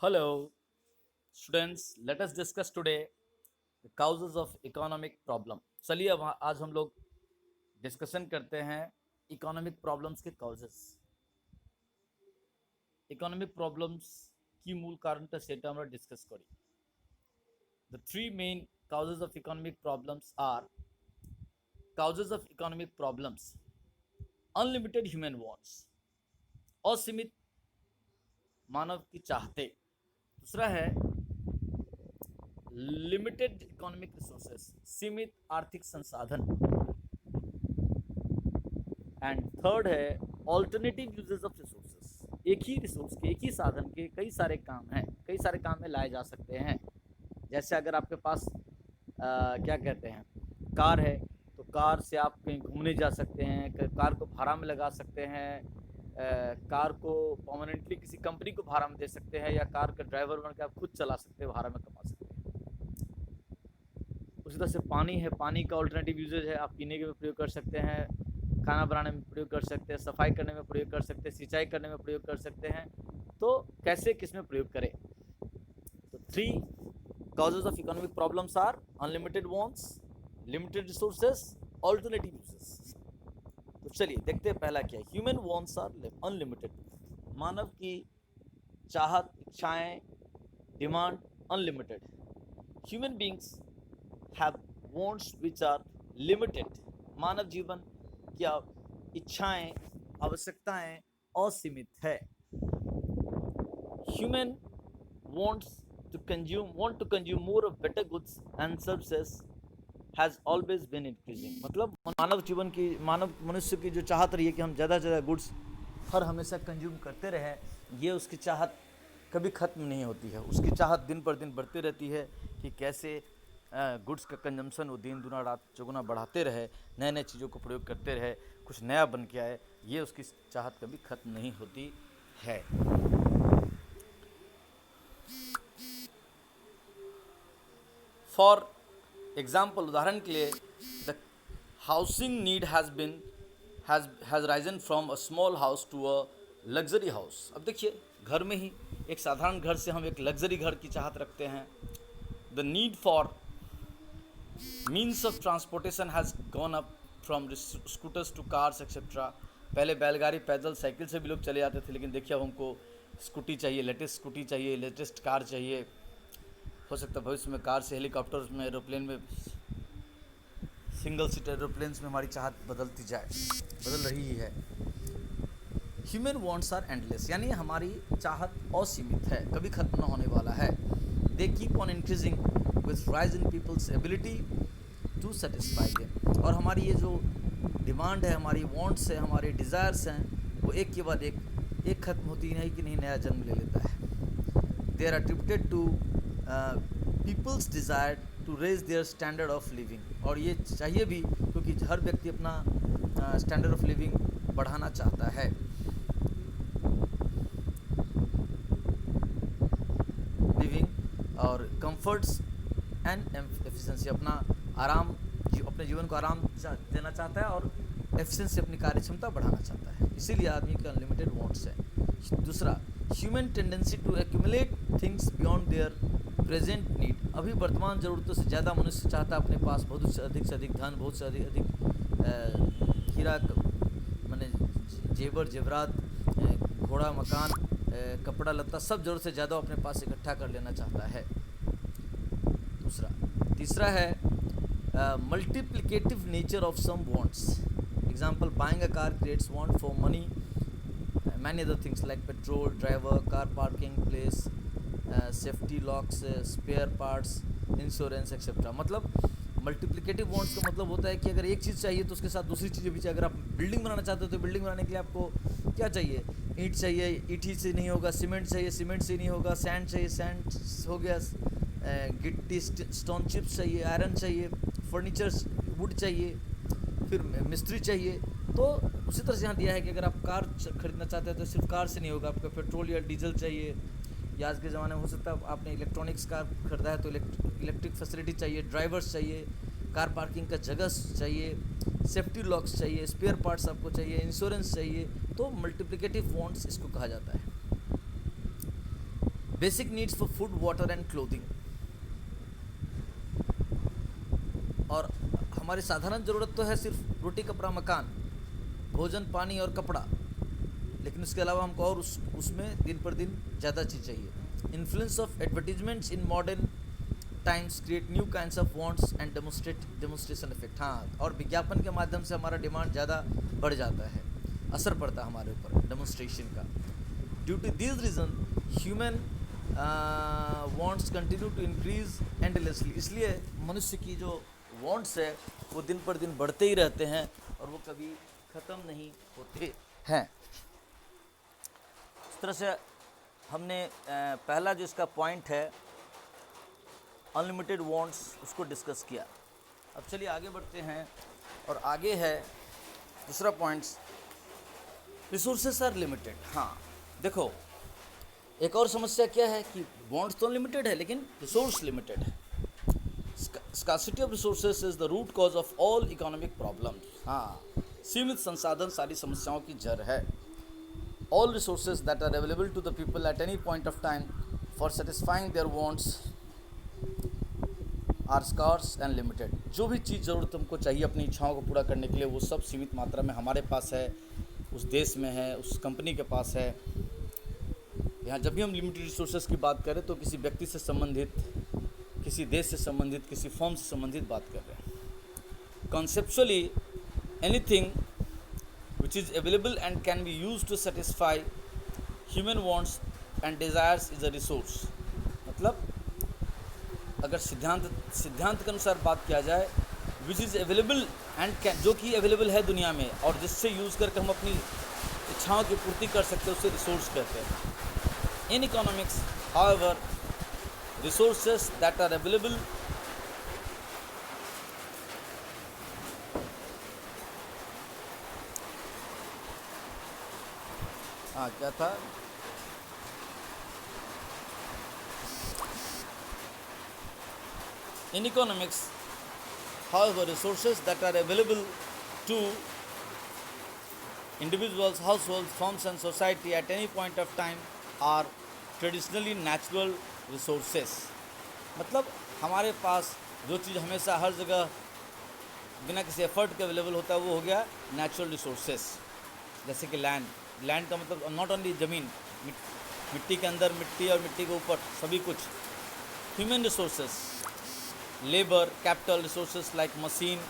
Hello, students. Let us discuss today the causes of economic problem. चलिए अब आज हम लोग डिस्कशन करते हैं इकोनॉमिक प्रॉब्लम्स के कॉजेस। इकोनॉमिक प्रॉब्लम्स की मूल कारणটা সেটা আমরা ডিসকাস করি। The three main causes of economic problems are causes of economic problems: unlimited human wants, असीमित मानव की चाहते। दूसरा है लिमिटेड इकोनॉमिक रिसोर्सेस, सीमित आर्थिक संसाधन। एंड थर्ड है ऑल्टरनेटिव यूजेस ऑफ रिसोर्सेस, एक ही रिसोर्स के, एक ही साधन के कई सारे काम हैं, कई सारे काम में लाए जा सकते हैं। जैसे अगर आपके पास क्या कहते हैं कार है, तो कार से आप कहीं घूमने जा सकते हैं, कार को भाड़ा में लगा सकते हैं, कार को परमानेंटली किसी कंपनी को भाड़ा में दे सकते हैं, या कार का ड्राइवर बन के आप खुद चला सकते हैं, भाड़ा में कमा सकते हैं। उसी तरह से पानी है, पानी का ऑल्टरनेटिव यूजेज है, आप पीने के में प्रयोग कर सकते हैं, खाना बनाने में प्रयोग कर सकते हैं, सफाई करने में प्रयोग कर सकते हैं, सिंचाई करने में प्रयोग कर सकते हैं। तो कैसे किस में प्रयोग करें? तो three causes of economic problems are unlimited wants, limited resources, alternative uses। तो चलिए देखते हैं पहला क्या है। ह्यूमन wants are unlimited, मानव की चाहत, इच्छाएं, demand unlimited. Human beings have wants which are limited, मानव जीवन की इच्छाएं, आवश्यकताएं असीमित है। Human wants want to consume more of better goods and services has always been increasing। मतलब मानव मनुष्य की जो चाहत रही है कि हम ज़्यादा से ज़्यादा गुड्स हर हमेशा कंज्यूम करते रहे, ये उसकी चाहत कभी ख़त्म नहीं होती है। उसकी चाहत दिन पर दिन बढ़ती रहती है कि कैसे गुड्स का कंजम्पशन वो दिन दुना रात चौगुना बढ़ाते रहे, नए नए चीज़ों को प्रयोग करते रहे, कुछ नया बन के आए। ये उसकी चाहत कभी ख़त्म नहीं होती है। फॉर एग्जाम्पल, उदाहरण के लिए, the housing need has risen from a small house to a luxury house. अब देखिए, घर में ही एक साधारण घर से हम एक लग्जरी घर की चाहत रखते हैं। The need for means of transportation has gone up from scooters to cars etcetera. पहले बैलगाड़ी, पैदल, साइकिल से भी लोग चले जाते थे, लेकिन देखिए अब हमको स्कूटी चाहिए, लेटेस्ट स्कूटी चाहिए, लेटेस्ट कार चाहिए। हो सकता है भविष्य में कार से हेलीकॉप्टर्स में, एरोप्लेन में, सिंगल सीट एरोप्लेन्स में हमारी चाहत बदल रही है। ह्यूमन वांट्स आर एंडलेस, यानी हमारी चाहत असीमित है, कभी खत्म न होने वाला है। They keep on increasing with rise in people's ability to satisfy them. और हमारी ये जो डिमांड है, हमारी वांट्स है, हमारे डिज़ायर्स हैं, वो एक के बाद एक खत्म होती नहीं कि नहीं, नया जन्म ले लेता है। They are attributed to people's desire to raise their standard of living. और ये चाहिए भी क्योंकि हर व्यक्ति अपना स्टैंडर्ड ऑफ लिविंग बढ़ाना चाहता है। लिविंग और कंफर्ट्स एंड एफिशिएंसी, अपना आराम, अपने जीवन को आराम देना चाहता है, और एफिशिएंसी, अपनी कार्य क्षमता बढ़ाना चाहता है। इसीलिए आदमी के अनलिमिटेड वांट्स है। दूसरा, human tendency to accumulate things beyond their present need. अभी वर्तमान ज़रूरतों से ज़्यादा मनुष्य चाहता है अपने पास बहुत से अधिक धन, बहुत से अधिक हीरा, माने जेवर जेवरात, घोड़ा, मकान, कपड़ा लत्ता, सब ज़रूरत से ज़्यादा अपने पास इकट्ठा कर लेना चाहता है। तीसरा है multiplicative nature of some wants. Example, buying a car creates want for money, many other things like petrol, driver, car parking place, safety locks, spare parts, insurance etc। मतलब मल्टीप्लिकेटिव वांट्स का मतलब होता है कि अगर एक चीज़ चाहिए तो उसके साथ दूसरी चीज़ें भी चाहिए। अगर आप बिल्डिंग बनाना चाहते हो तो बिल्डिंग बनाने के लिए आपको क्या चाहिए? ईंट चाहिए, ईंट ही से नहीं होगा, सीमेंट चाहिए, सीमेंट से नहीं होगा, सैंड चाहिए, सैंड हो गया, गिट्टी स्टोन चिप्स चाहिए, आयरन चाहिए, फर्नीचर वुड चाहिए, फिर मिस्त्री चाहिए। तो उसी तरह से यहाँ दिया है कि अगर आप कार खरीदना चाहते हैं तो सिर्फ कार से नहीं होगा, आपको पेट्रोल या डीजल चाहिए, या आज के ज़माने में हो सकता है आपने इलेक्ट्रॉनिक्स कार खरीदा है तो इलेक्ट्रिक फैसिलिटी चाहिए, ड्राइवर्स चाहिए, कार पार्किंग का जगह चाहिए, सेफ्टी लॉक्स चाहिए, स्पेयर पार्ट्स आपको चाहिए, इंश्योरेंस चाहिए। तो मल्टीप्लिकेटिव वांट्स इसको कहा जाता है। Basic needs for food, water and clothing. और हमारी साधारण ज़रूरत तो है सिर्फ रोटी कपड़ा मकान, भोजन पानी और कपड़ा, लेकिन उसके अलावा हमको और उसमें दिन पर दिन ज़्यादा चीज़ चाहिए। Influence of advertisements in modern times create new kinds of wants and demonstration effect. हाँ, और विज्ञापन के माध्यम से हमारा डिमांड ज़्यादा बढ़ जाता है, असर पड़ता है हमारे ऊपर डेमोन्स्ट्रेशन का। Due to this reason human wants continue to increase endlessly. इसलिए मनुष्य की जो वांट्स है वो दिन पर दिन बढ़ते ही रहते हैं और वो कभी ख़त्म नहीं होते हैं। इस तरह से हमने पहला जो इसका पॉइंट है अनलिमिटेड वांट्स, उसको डिस्कस किया। अब चलिए आगे बढ़ते हैं, और आगे है दूसरा पॉइंट्स, रिसोर्सेस आर लिमिटेड। हाँ देखो, एक और समस्या क्या है कि वांट्स तो लिमिटेड है लेकिन रिसोर्स लिमिटेड है। Scarcity of resources is the root cause of all economic problems. हाँ, सीमित संसाधन सारी समस्याओं की जड़ है। All resources that are available to the people at any point of time for satisfying their wants are scarce and limited। जो भी चीज़ ज़रूरत हमको चाहिए अपनी इच्छाओं को पूरा करने के लिए, वो सब सीमित मात्रा में हमारे पास है, उस देश में है, उस कंपनी के पास है। यहाँ जब भी हम लिमिटेड रिसोर्सेज की बात करें तो किसी व्यक्ति से संबंधित, किसी देश से संबंधित, किसी फॉर्म से संबंधित बात कर रहे हैं। Conceptually anything which is available and can be used to satisfy human wants and desires is a resource। मतलब अगर सिद्धांत के अनुसार बात किया जाए, which is available and can, जो कि अवेलेबल है दुनिया में और जिससे यूज़ करके हम अपनी इच्छाओं की पूर्ति कर सकते हैं, उसे रिसोर्स कहते हैं। In economics however resources that are available क्या था, in economics however resources that are available to individuals, households, firms and society at any point of time are traditionally natural resources। मतलब हमारे पास जो चीज़ हमेशा हर जगह बिना किसी एफर्ट के अवेलेबल होता है वो हो गया नेचुरल रिसोर्सेस। जैसे कि लैंड का मतलब नॉट ओनली ज़मीन, मिट्टी के अंदर मिट्टी और मिट्टी के ऊपर सभी कुछ। Human resources, labour, capital resources like machine,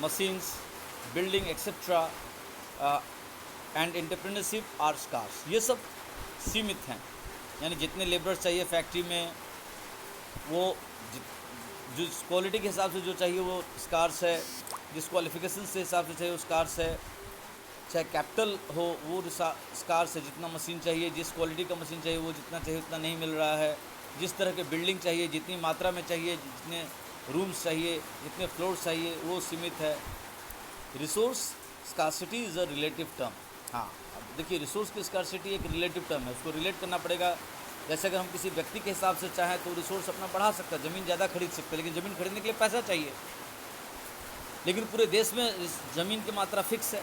machines, building etc. And entrepreneurship are scarce. ये सब सीमित हैं, यानी जितने लेबर चाहिए फैक्ट्री में वो जिस क्वालिटी के हिसाब से जो चाहिए वो स्कार्स है, जिस क्वालिफिकेशन से हिसाब से चाहिए वो स्कार्स है। चाहे कैपिटल हो वो स्कार्स है, जितना मशीन चाहिए, जिस क्वालिटी का मशीन चाहिए वो जितना चाहिए उतना नहीं मिल रहा है। जिस तरह के बिल्डिंग चाहिए, जितनी मात्रा में चाहिए, जितने रूम्स चाहिए, जितने फ्लोर्स चाहिए, वो सीमित है। Resource scarcity is a relative term. हाँ, अब देखिए रिसोर्स की स्कार्सिटी एक रिलेटिव टर्म है, उसको रिलेट करना पड़ेगा। जैसे अगर हम किसी व्यक्ति के हिसाब से चाहें तो रिसोर्स अपना बढ़ा सकता है, ज़मीन ज़्यादा खरीद सकते हैं, लेकिन ज़मीन खरीदने के लिए पैसा चाहिए। लेकिन पूरे देश में ज़मीन की मात्रा फिक्स है।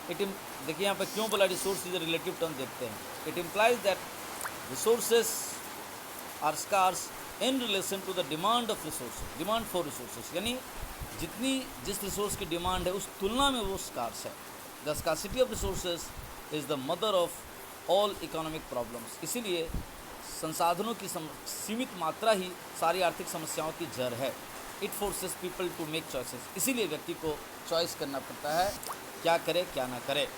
देखिए यहाँ पर क्यों बोला resource is a relative term, देखते हैं। It implies that resources are scarce in relation to the demand of resources, demand for resources, यानी जिस रिसोर्स की डिमांड है उस तुलना में वो स्कार्स है। The scarcity of resources is the mother of all economic problems. इसीलिए संसाधनों की सीमित मात्रा ही सारी आर्थिक समस्याओं की जड़ है। It forces people to make choices, इसीलिए व्यक्ति को चॉइस करना पड़ता है क्या करे क्या ना करे।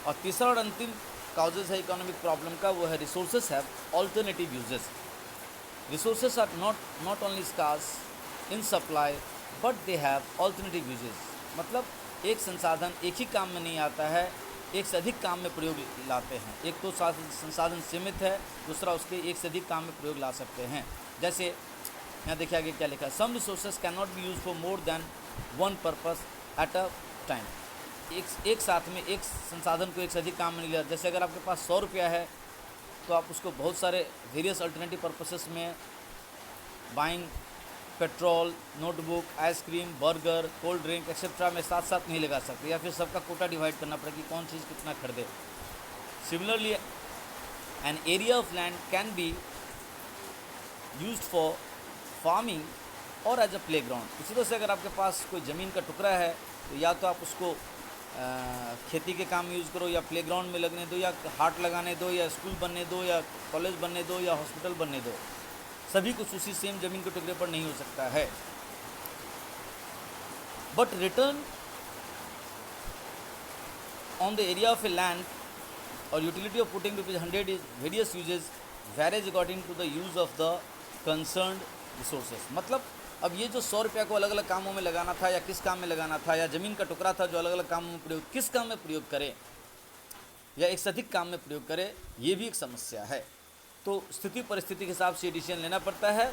और तीसरा और अंतिम काउजेज है इकोनॉमिक प्रॉब्लम का, वो है resources have alternative uses. Resources are not only scarce in supply but they have alternative uses. मतलब एक संसाधन एक ही काम में नहीं आता है, एक से अधिक काम में प्रयोग लाते हैं। एक तो संसाधन सीमित है, दूसरा उसके एक से अधिक काम में प्रयोग ला सकते हैं। जैसे यहाँ देखिए आगे क्या लिखा है, some resources cannot be use for more than one purpose at a time. एक साथ में एक संसाधन को एक से अधिक काम में नहीं लिया। जैसे अगर आपके पास 100 रुपया है तो आप उसको बहुत सारे वेरियस अल्टरनेटिव पर्पसेस में buying petrol, notebook, ice cream, burger, cold drink etcetera में साथ साथ नहीं लगा सकते, या फिर सबका कोटा डिवाइड करना पड़ेगा कि कौन चीज़ कितना खरीदे। Similarly an area of land can be used for farming और एज अ प्ले ग्राउंड। इसी तरह से अगर आपके पास कोई ज़मीन का टुकड़ा है तो या तो आप उसको खेती के काम में यूज़ करो, या प्ले ग्राउंड में लगने दो, या हाट लगाने दो, या स्कूल बनने दो, या कॉलेज बनने दो, या हॉस्पिटल बनने दो। सभी कुछ उसी सेम ज़मीन के टुकड़े पर नहीं हो सकता है। But return on the area of a land or utility of putting ₹100 is various usages varies according to the use of the concerned resources. मतलब अब ये जो 100 रुपया को अलग अलग कामों में लगाना था, या किस काम में लगाना था, या ज़मीन का टुकड़ा था जो अलग अलग कामों में प्रयोग, किस काम में प्रयोग करें या एक से अधिक काम में प्रयोग करें, ये भी एक समस्या है। तो स्थिति परिस्थिति के हिसाब से डिसीजन लेना पड़ता है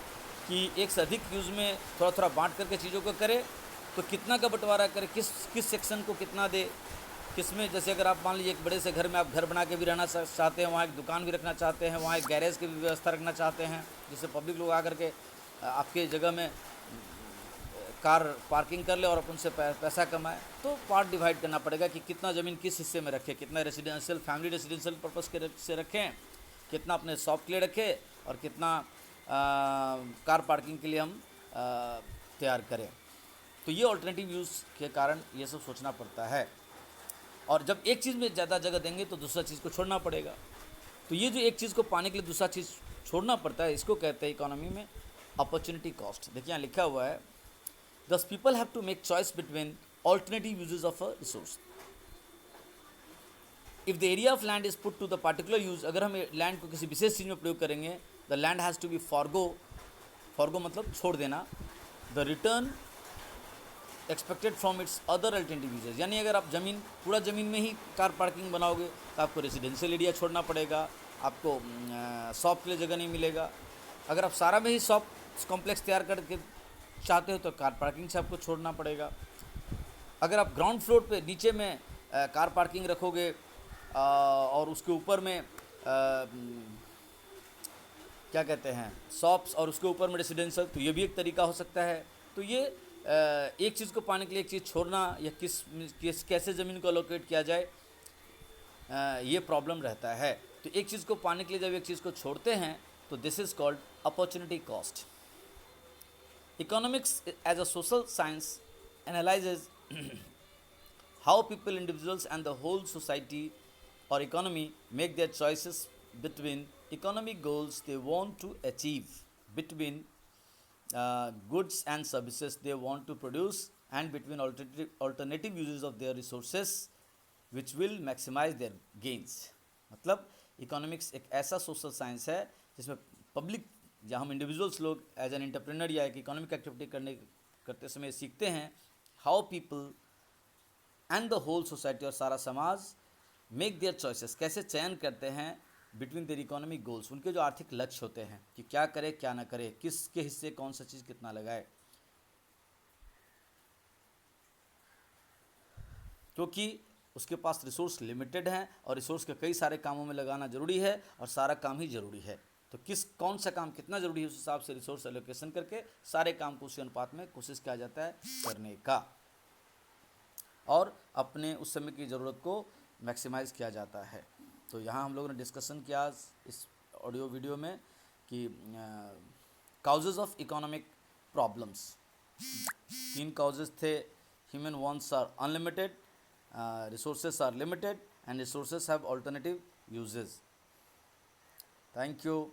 कि एक से अधिक यूज़ में थोड़ा थोड़ा बांट करके चीज़ों को करें, तो कितना का बंटवारा करें, किस सेक्शन को कितना दे, किस में। जैसे अगर आप मान लीजिए एक बड़े से घर में आप घर बना के भी रहना चाहते हैं, वहाँ एक दुकान भी रखना चाहते हैं, वहाँ एक गैरेज की भी व्यवस्था रखना चाहते हैं, जिससे पब्लिक लोग आकर के आपके जगह में कार पार्किंग कर ले और अपन से पैसा कमाए, तो पार्ट डिवाइड करना पड़ेगा कि कितना ज़मीन किस हिस्से में रखें, कितना रेजिडेंशियल फैमिली रेजिडेंशियल पर्पज़ के से रखें, कितना अपने शॉप के लिए रखें, और कितना कार पार्किंग के लिए हम तैयार करें। तो ये ऑल्टरनेटिव यूज़ के कारण ये सब सोचना पड़ता है। और जब एक चीज़ में ज़्यादा जगह देंगे तो दूसरा चीज़ को छोड़ना पड़ेगा। तो ये जो एक चीज़ को पाने के लिए दूसरा चीज़ छोड़ना पड़ता है, इसको कहते हैं इकोनॉमी में अपॉर्चुनिटी कॉस्ट। देखिए यहाँ लिखा हुआ है, thus people have to make choice between alternative uses of a resource. If the area of land is put to the particular use, अगर हम लैंड को किसी विशेष चीज़ में प्रयोग करेंगे, the land has to be forgo मतलब छोड़ देना, the return expected from its other alternative uses. यानी अगर आप पूरा ज़मीन में ही कार पार्किंग बनाओगे तो आपको रेजिडेंशियल एरिया छोड़ना पड़ेगा, आपको शॉप के लिए जगह नहीं मिलेगा। अगर आप सारा में ही शॉप कॉम्प्लेक्स तैयार करके चाहते हो तो कार पार्किंग से आपको छोड़ना पड़ेगा। अगर आप ग्राउंड फ्लोर पे नीचे में कार पार्किंग रखोगे और उसके ऊपर में क्या कहते हैं शॉप्स, और उसके ऊपर में रेजिडेंशियल, तो ये भी एक तरीका हो सकता है। तो ये एक चीज़ को पाने के लिए एक चीज़ छोड़ना, या कैसे ज़मीन को अलोकेट किया जाए, ये प्रॉब्लम रहता है। तो एक चीज़ को पाने के लिए जब एक चीज़ को छोड़ते हैं तो this is called opportunity cost. Economics as a social science analyses how people, individuals and the whole society or economy make their choices between economic goals they want to achieve, between goods and services they want to produce, and between alternative uses of their resources which will maximize their gains। मतलब economics एक ऐसा social science है जिसमें public, जहाँ हम individuals लोग as an entrepreneur या एक इकोनॉमिक एक्टिविटी करते समय सीखते हैं how people and the whole society, और सारा समाज, मेक देयर चॉइसेस, कैसे चयन करते हैं बिटवीन देयर इकोनॉमिक गोल्स, उनके जो आर्थिक लक्ष्य होते हैं कि क्या करे क्या ना करे, किसके हिस्से कौन सा चीज़ कितना लगाए। क्योंकि उसके पास रिसोर्स लिमिटेड हैं और रिसोर्स के कई सारे कामों में लगाना ज़रूरी है, और सारा काम ही ज़रूरी है। तो कौन सा काम कितना ज़रूरी है उस हिसाब से रिसोर्स एलोकेशन करके सारे काम को उसी अनुपात में कोशिश किया जाता है करने का, और अपने उस समय की ज़रूरत को मैक्सिमाइज़ किया जाता है। तो यहाँ हम लोगों ने डिस्कशन किया इस ऑडियो वीडियो में कि causes of economic problems. 3 causes थे, human wants are unlimited, resources are limited, and resources have alternative uses. Thank you.